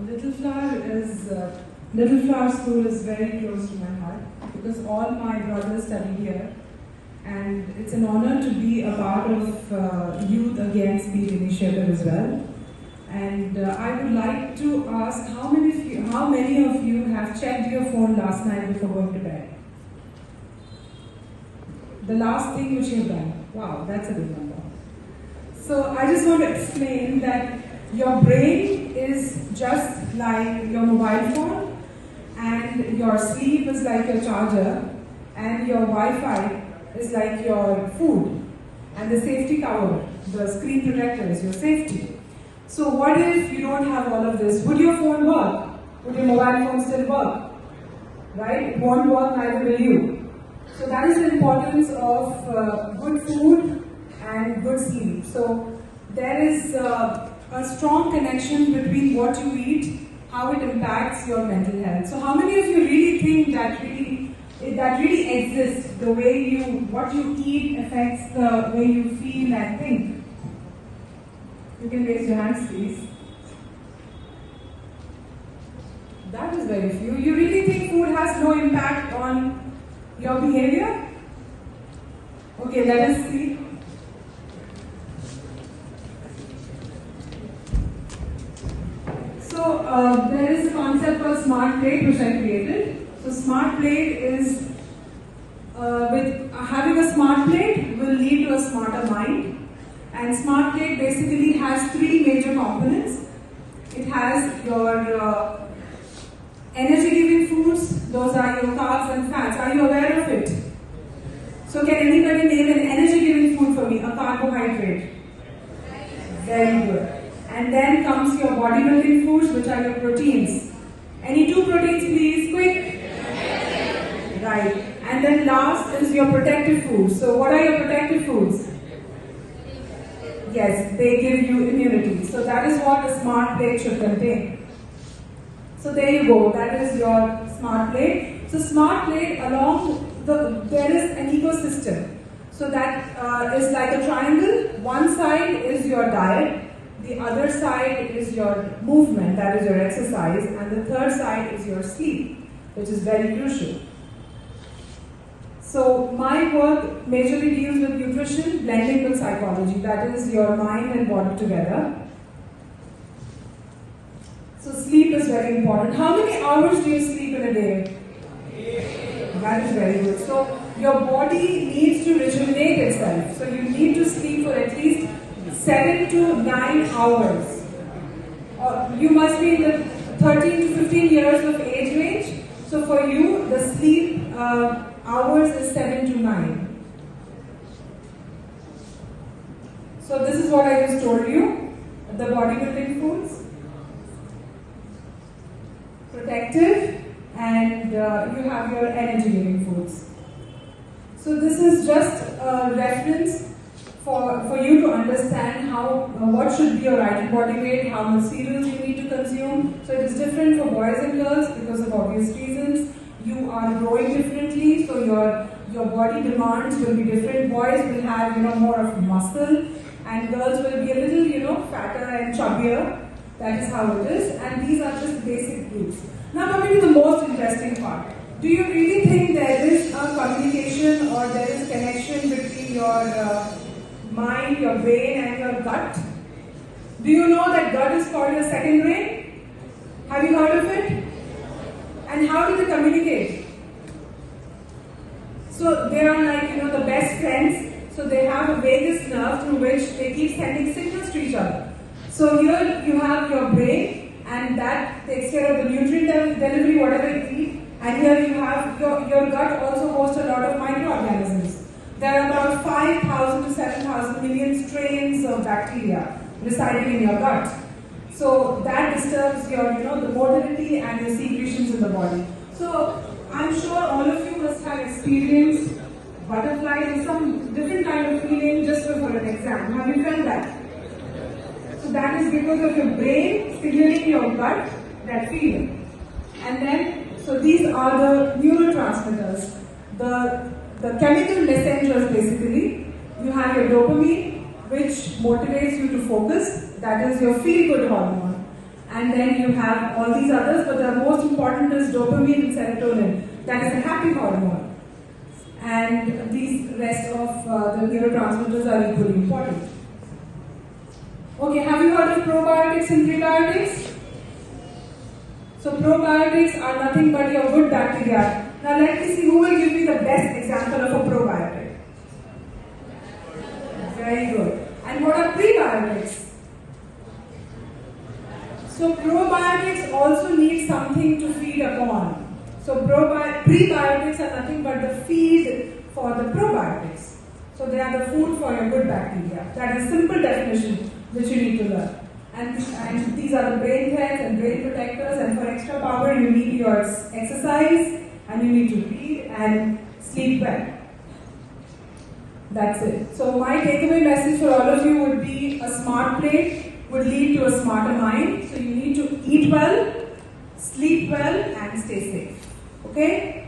Little Flower School is very close to my heart because all my brothers study here, and it's an honor to be a part of Youth Against Speed initiative as well. And I would like to ask how many of you have checked your phone last night before going to bed? The last thing which you have done. Wow, that's a big number. So I just want to explain that your brain is just like your mobile phone, and your sleep is like your charger, and your Wi-Fi is like your food, and the safety cover, the screen protector is your safety. So what if you don't have all of this? Would your phone work? Would your mobile phone still work? Right? It won't work, neither will you. So that is the importance of good food and good sleep. So there is a strong connection between what you eat, how it impacts your mental health. So how many of you really think that really exists? The way what you eat affects the way you feel and think. You can raise your hands, please. That is very few. You really think food has no impact on your behavior? Okay, let us see. So there is a concept called Smart Plate which I created. So Smart Plate is having a Smart Plate will lead to a smarter mind. And Smart Plate basically has three major components. It has your energy-giving foods. Those are your carbs and fats. Are you aware of it? So can anybody name an energy-giving food for me? A carbohydrate. Very good. And then comes your body-building foods, which are your proteins. Any two proteins, please? Quick. Right. And then last is your protective foods. So what are your protective foods? Yes, they give you immunity. So that is what a Smart Plate should contain. So there you go. That is your Smart Plate. So Smart Plate there is an ecosystem. So that is like a triangle. One side is your diet. The other side is your movement, that is your exercise, and the third side is your sleep, which is very crucial. So my work majorly deals with nutrition, blending with psychology, that is your mind and body together. So sleep is very important. How many hours do you sleep in a day? That is very good. So your body needs to rejuvenate itself. So you need to sleep for at least 7 to 9 hours. You must be in the 13 to 15 years of age range. So for you, the sleep hours is 7 to 9. So this is what I just told you. The bodybuilding foods. Protective, and you have your energy-giving foods. So this is just a reference for you to understand what should be your ideal body weight, how much cereals you need to consume. So it is different for boys and girls because of obvious reasons. You are growing differently, so your body demands will be different. Boys will have more of muscle, and girls will be a little fatter and chubbier. That is how it is, and these are just basic rules. Now coming to the most interesting part. Do you really think there is a communication or there is connection between your mind, your brain and your gut? Do you know that gut is called your second brain? Have you heard of it? And how do they communicate? So they are like the best friends. So they have a vagus nerve through which they keep sending signals to each other. So here you have your brain, and that takes care of the nutrient delivery, whatever you eat. And here you have your gut also hosts a lot of microorganisms. There are about 5,000 to 7,000 million strains of bacteria residing in your gut. So that disturbs your, the motility and the secretions in the body. So I'm sure all of you must have experienced butterflies or some different kind of feeling just before an exam. Have you felt that? So that is because of your brain stimulating your gut, that feeling. And then, so these are the neurotransmitters, the chemical messengers basically. You have your dopamine, which motivates you to focus. That is your feel-good hormone. and then you have all these others, but the most important is dopamine and serotonin. That is a happy hormone. And these rest of the neurotransmitters are equally important. Okay, have you heard of probiotics and prebiotics? So probiotics are nothing but your good bacteria. Now let me see who will give me the best example of a probiotic. Very good. And what are prebiotics? So probiotics also need something to feed upon. So prebiotics are nothing but the feed for the probiotics. So they are the food for your good bacteria. That is simple definition which you need to learn. And these are the brain heads and brain protectors, and for extra power you need your exercise and you need to read and sleep well. That's it. So my takeaway message for all of you would be a smart plate would lead to a smarter mind. So you need to eat well, sleep well and stay safe. Okay?